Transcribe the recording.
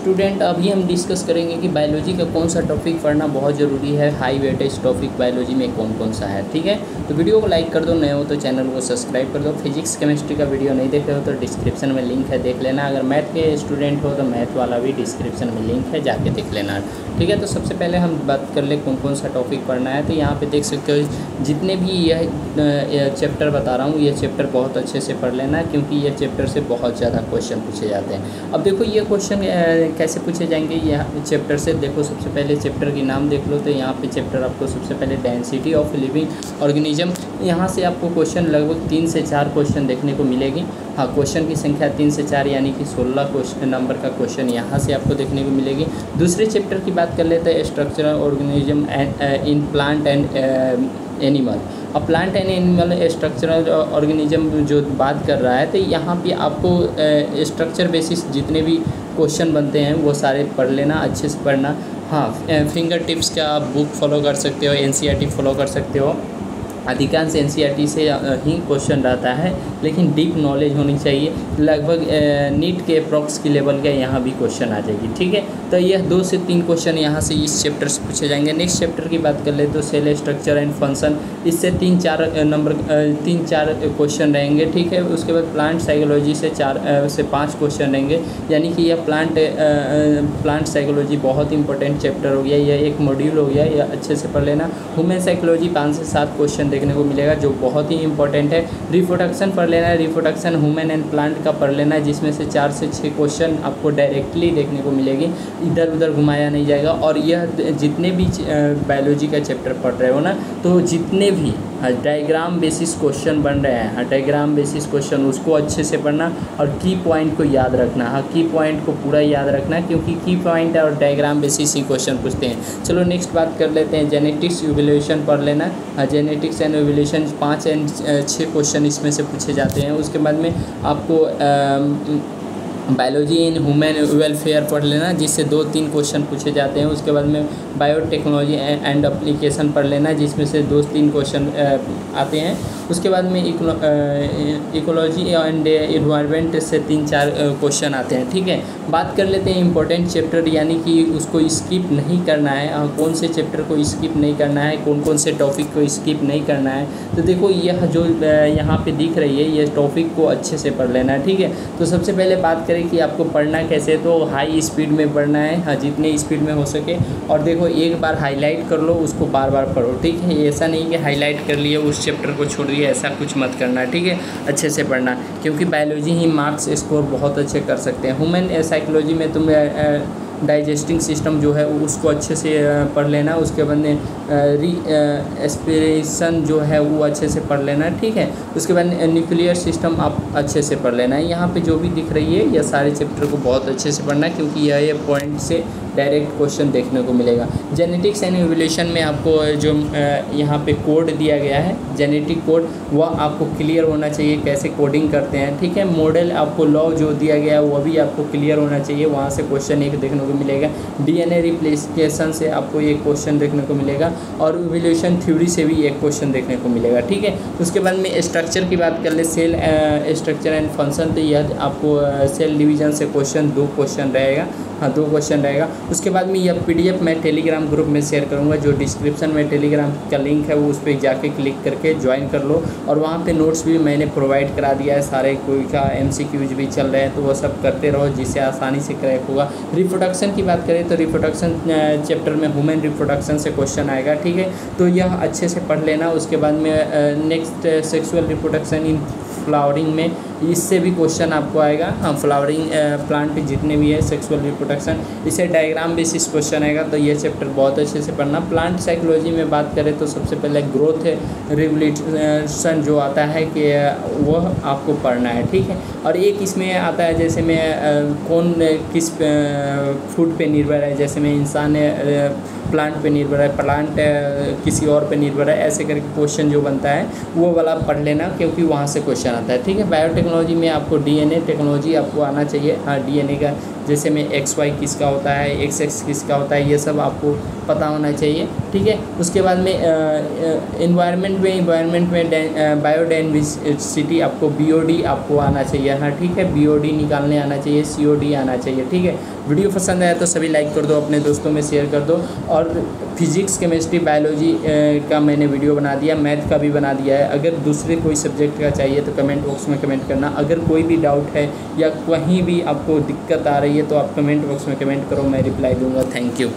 Student, अभी हम discuss करेंगे कि बायोलॉजी का कौन सा टॉपिक पढ़ना बहुत ज़रूरी है, हाई वेटेज टॉपिक बायोलॉजी में कौन कौन सा है। ठीक है, तो वीडियो को लाइक कर दो, नए हो तो चैनल को सब्सक्राइब कर दो। फिजिक्स केमिस्ट्री का वीडियो नहीं देखे हो तो डिस्क्रिप्शन में लिंक है, देख लेना। अगर मैथ के स्टूडेंट हो तो मैथ वाला भी डिस्क्रिप्शन में लिंक है, जाके देख लेना। ठीक है, तो सबसे पहले हम बात कर ले कौन कौन सा टॉपिक पढ़ना है। तो यहाँ पे देख सकते हो जितने भी यह चैप्टर बता रहा हूँ, ये चैप्टर बहुत अच्छे से पढ़ लेना, क्योंकि ये चैप्टर से बहुत ज़्यादा क्वेश्चन पूछे जाते हैं। अब देखो ये क्वेश्चन कैसे पूछे जाएंगे यहाँ चैप्टर से। देखो सबसे पहले चैप्टर की नाम देख लो। तो यहाँ पे चैप्टर आपको सबसे पहले डेंसिटी ऑफ लिविंग ऑर्गेनिज्म, यहाँ से आपको क्वेश्चन लगभग 3 से 4 क्वेश्चन देखने को मिलेगी। हाँ, क्वेश्चन की संख्या 3 से 4 यानी कि 16 क्वेश्चन नंबर का क्वेश्चन यहाँ से आपको देखने को मिलेगी। दूसरे चैप्टर की बात कर लेते हैं, structural organism in plant and animal. अब plant and animal structural organism जो बात कर रहा है, तो यहाँ पे आपको स्ट्रक्चर बेसिस जितने भी क्वेश्चन बनते हैं वो सारे पढ़ लेना, अच्छे से पढ़ना। हाँ, फिंगर टिप्स का आप बुक फॉलो कर सकते हो, एनसीईआरटी फॉलो कर सकते हो। अधिकांश एनसीईआरटी से ही क्वेश्चन रहता है, लेकिन डीप नॉलेज होनी चाहिए। लगभग नीट के अप्रॉक्स की लेवल का यहाँ भी क्वेश्चन आ जाएगी। ठीक है, तो यह 2 से 3 क्वेश्चन यहाँ से इस चैप्टर से पूछे जाएंगे। नेक्स्ट चैप्टर की बात कर ले तो सेल स्ट्रक्चर एंड फंक्शन, इससे 3-4 क्वेश्चन रहेंगे। ठीक है, उसके बाद प्लांट साइकोलॉजी से 4 से 5 क्वेश्चन रहेंगे, यानी कि यह प्लांट साइकोलॉजी बहुत इंपॉर्टेंट चैप्टर हो गया, यह एक मॉड्यूल हो गया, यह अच्छे से पढ़ लेना। ह्यूमन साइकोलॉजी 5 से 7 क्वेश्चन देखने को मिलेगा, जो बहुत ही इंपॉर्टेंट है। रिप्रोडक्शन पढ़ लेना है, रिप्रोडक्शन ह्यूमन एंड प्लांट का पढ़ लेना है, जिसमें से 4 से 6 क्वेश्चन आपको डायरेक्टली देखने को मिलेगी, इधर उधर घुमाया नहीं जाएगा। और यह जितने भी बायोलॉजी का चैप्टर पढ़ रहे हो ना, तो जितने भी डायग्राम बेसिस क्वेश्चन बन रहे हैं, डायग्राम बेसिस क्वेश्चन उसको अच्छे से पढ़ना और की पॉइंट को याद रखना। हाँ, की पॉइंट को पूरा याद रखना, क्योंकि की पॉइंट और डायग्राम बेसिस ही क्वेश्चन पूछते हैं। चलो नेक्स्ट बात कर लेते हैं, जेनेटिक्स इवोल्यूशन पढ़ लेना। Genetics and evolution 5 and 6 question इसमें से पूछे जाते हैं। उसके बाद में आपको बायोलॉजी इन ह्यूमन वेलफेयर पढ़ लेना, जिससे 2-3 क्वेश्चन पूछे जाते हैं। उसके बाद में बायोटेक्नोलॉजी एंड एप्लीकेशन पढ़ लेना, जिसमें से 2-3 क्वेश्चन आते हैं। उसके बाद में इकोलॉजी एंड एनवायरनमेंट से 3-4 क्वेश्चन आते हैं। ठीक है, बात कर लेते हैं इंपॉर्टेंट चैप्टर, यानी कि उसको स्किप नहीं करना है। कौन से चैप्टर को स्किप नहीं करना है, कौन कौन से टॉपिक को स्किप नहीं करना है। तो देखो यह जो यहाँ पे दिख रही है, ये टॉपिक को अच्छे से पढ़ लेना है। ठीक है, तो सबसे पहले बात करें कि आपको पढ़ना कैसे, तो हाई स्पीड में पढ़ना है। हाँ, जितने स्पीड में हो सके। और देखो एक बार हाईलाइट कर लो, उसको बार बार पढ़ो। ठीक है, ऐसा नहीं कि हाईलाइट कर लिए उस चैप्टर को छोड़ दिए, ऐसा कुछ मत करना। ठीक है, अच्छे से पढ़ना, क्योंकि बायोलॉजी ही मार्क्स स्कोर बहुत अच्छे कर सकते हैं। ह्यूमन साइकोलॉजी में तुम डाइजेस्टिंग सिस्टम जो है उसको अच्छे से पढ़ लेना। उसके बाद में एस्पिरेशन जो है वो अच्छे से पढ़ लेना। ठीक है, उसके बाद न्यूक्लियर सिस्टम आप अच्छे से पढ़ लेना है। यहाँ पे जो भी दिख रही है, यह सारे चैप्टर को बहुत अच्छे से पढ़ना, क्योंकि यह पॉइंट से डायरेक्ट क्वेश्चन देखने को मिलेगा। जेनेटिक्स एंड इवोल्यूशन में आपको जो यहाँ पे कोड दिया गया है, जेनेटिक कोड, वह आपको क्लियर होना चाहिए, कैसे कोडिंग करते हैं। ठीक है, मॉडल आपको लॉ जो दिया गया है वह भी आपको क्लियर होना चाहिए, वहाँ से क्वेश्चन एक देखने को मिलेगा। डीएनए रिप्लेकेशन से आपको एक क्वेश्चन देखने को मिलेगा, और इवोल्यूशन थ्योरी से भी एक क्वेश्चन देखने को मिलेगा। ठीक है, उसके बाद में स्ट्रक्चर की बात कर ले, सेल स्ट्रक्चर एंड फंक्शन, तो यह आपको सेल डिवीजन से क्वेश्चन 2 क्वेश्चन रहेगा। हाँ, 2 क्वेश्चन रहेगा। उसके बाद में यह पीडीएफ मैं टेलीग्राम ग्रुप में शेयर करूँगा, जो डिस्क्रिप्शन में टेलीग्राम का लिंक है वो उस पर जाके क्लिक करके ज्वाइन कर लो। और वहाँ पे नोट्स भी मैंने प्रोवाइड करा दिया है, सारे कोई का एमसीक्यूज भी चल रहे हैं, तो वो सब करते रहो, जिससे आसानी से क्रैक होगा। रिप्रोडक्शन की बात करें तो रिप्रोडक्शन चैप्टर में ह्यूमन रिप्रोडक्शन से क्वेश्चन आएगा। ठीक है, तो यह अच्छे से पढ़ लेना। उसके बाद में next sexual reproduction in flowering में, इससे भी क्वेश्चन आपको आएगा। हाँ, फ्लावरिंग प्लांट जितने भी है, सेक्सुअल रिप्रोडक्शन, इसे डायग्राम बेसिस क्वेश्चन आएगा, तो ये चैप्टर बहुत अच्छे से पढ़ना। प्लांट साइकोलॉजी में बात करें तो सबसे पहले ग्रोथ रेगुलेशन जो आता है कि वह आपको पढ़ना है। ठीक है, और एक इसमें आता है, जैसे में कौन किस फूड पे निर्भर है, जैसे में इंसान प्लांट पे निर्भर है, प्लांट किसी और पे निर्भर है, ऐसे करके क्वेश्चन जो बनता है वो वाला पढ़ लेना, क्योंकि वहाँ से क्वेश्चन आता है। ठीक है, बायोटेक्नोलॉजी में आपको डीएनए टेक्नोलॉजी आपको आना चाहिए। हाँ, डीएनए का जैसे में XY किसका होता है, XX किसका होता है, ये सब आपको पता होना चाहिए, ठीक है। उसके बाद में इन्वायरमेंट में बायोडाइवर्सिटी आपको BOD आपको आना चाहिए, हाँ ठीक है, BOD निकालने आना चाहिए, COD आना चाहिए, ठीक है। वीडियो पसंद आया तो सभी लाइक कर दो, अपने दोस्तों में शेयर कर दो। और फिजिक्स, केमिस्ट्री, बायोलॉजी का मैंने वीडियो बना दिया, मैथ का भी बना दिया है। अगर दूसरे कोई सब्जेक्ट का चाहिए तो कमेंट बॉक्स में कमेंट करना। अगर कोई भी डाउट है या कहीं भी आपको दिक्कत आ रही है तो आप कमेंट बॉक्स में कमेंट करो, मैं रिप्लाई दूंगा। Thank you.